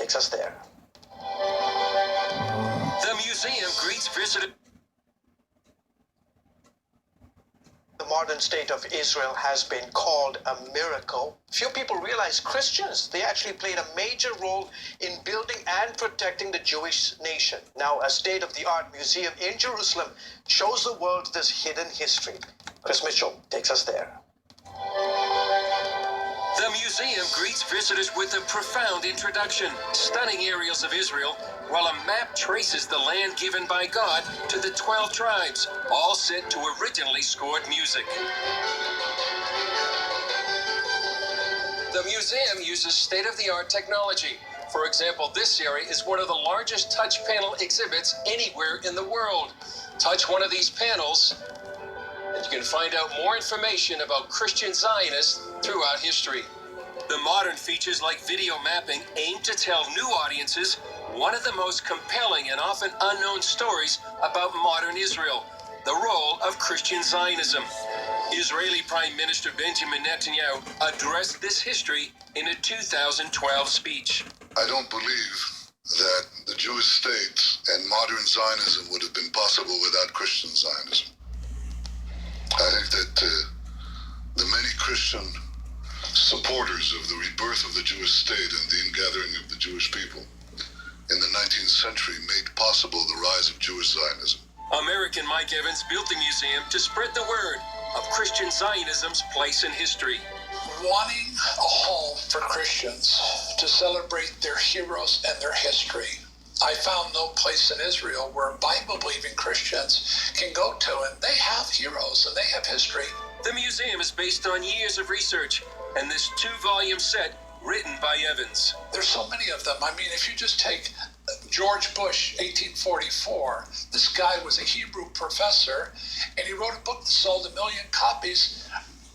takes us there. The museum greets visitors. The modern state of Israel has been called a miracle. Few people realize Christians, they actually played a major role in building and protecting the Jewish nation. Now, a state-of-the-art museum in Jerusalem shows the world this hidden history. Chris Mitchell takes us there. The museum greets visitors with a profound introduction, stunning aerials of Israel, while a map traces the land given by God to the 12 tribes, all set to originally scored music. The museum uses state-of-the-art technology. For example, this area is one of the largest touch panel exhibits anywhere in the world. Touch one of these panels, and you can find out more information about Christian Zionists throughout history. The modern features like video mapping aim to tell new audiences one of the most compelling and often unknown stories about modern Israel, the role of Christian Zionism. Israeli Prime Minister Benjamin Netanyahu addressed this history in a 2012 speech. I don't believe that the Jewish state and modern Zionism would have been possible without Christian Zionism. I think that the many Christian supporters of the rebirth of the Jewish state and the ingathering of the Jewish people in the 19th century made possible the rise of Jewish Zionism. American Mike Evans built the museum to spread the word of Christian Zionism's place in history. Wanting a home for Christians to celebrate their heroes and their history, I found no place in Israel where Bible-believing Christians can go to, and they have heroes and they have history. The museum is based on years of research, and this 2-volume set written by Evans. There's so many of them. I mean, if you just take George Bush, 1844, this guy was a Hebrew professor, and he wrote a book that sold 1 million copies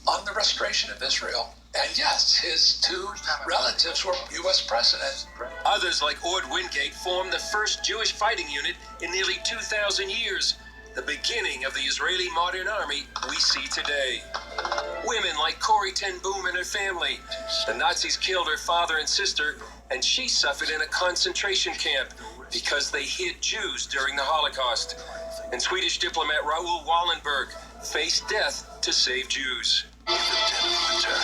on the restoration of Israel. And yes, his 2 relatives were U.S. presidents. Others like Ord Wingate formed the first Jewish fighting unit in nearly 2,000 years, the beginning of the Israeli modern army we see today. Women like Corrie ten Boom and her family. The Nazis killed her father and sister, and she suffered in a concentration camp because they hid Jews during the Holocaust. And Swedish diplomat Raoul Wallenberg faced death to save Jews. In the dead of winter,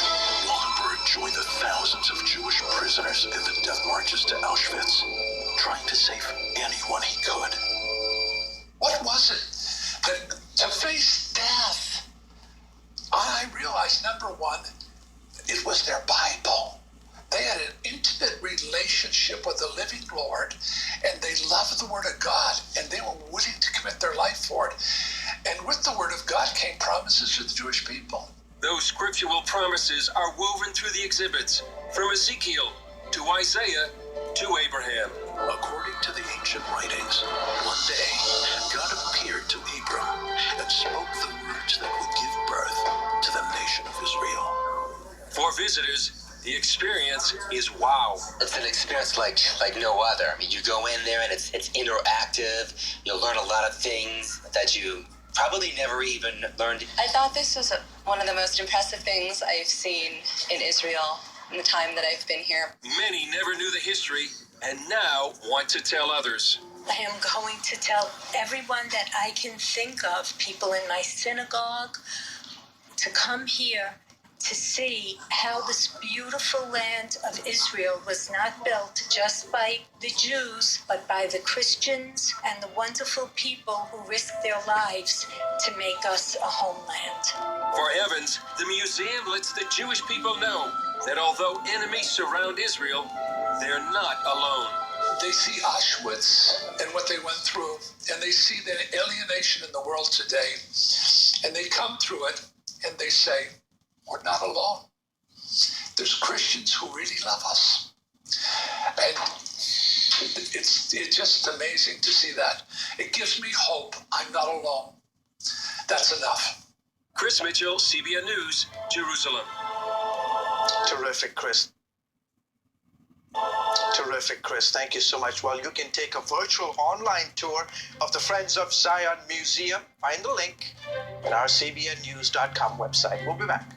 Wallenberg joined the thousands of Jewish prisoners in the death marches to Auschwitz, trying to save anyone he could. What was it? To face death. I realized, number one, it was their Bible. They had an intimate relationship with the living Lord, and they loved the Word of God, and they were willing to commit their life for it. And with the Word of God came promises to the Jewish people. Those scriptural promises are woven through the exhibits, from Ezekiel to Isaiah to Abraham. According to the ancient writings, one day God appeared to Abram and spoke the words that would give birth to the nation of Israel. For visitors, the experience is wow. It's an experience like no other. I mean, you go in there and it's interactive. You'll learn a lot of things that you probably never even learned. I thought this was one of the most impressive things I've seen in Israel in the time that I've been here. Many never knew the history and now want to tell others. I am going to tell everyone that I can think of, people in my synagogue, to come here to see how this beautiful land of Israel was not built just by the Jews, but by the Christians and the wonderful people who risked their lives to make us a homeland. For Evans, the museum lets the Jewish people know that although enemies surround Israel, they're not alone. They see Auschwitz and what they went through, and they see the alienation in the world today, and they come through it, and they say, we're not alone. There's Christians who really love us. And it's just amazing to see that. It gives me hope. I'm not alone. That's enough. Chris Mitchell, CBN News, Jerusalem. Terrific, Chris. Terrific, Chris. Thank you so much. Well, you can take a virtual online tour of the Friends of Zion Museum. Find the link on our CBNnews.com website. We'll be back.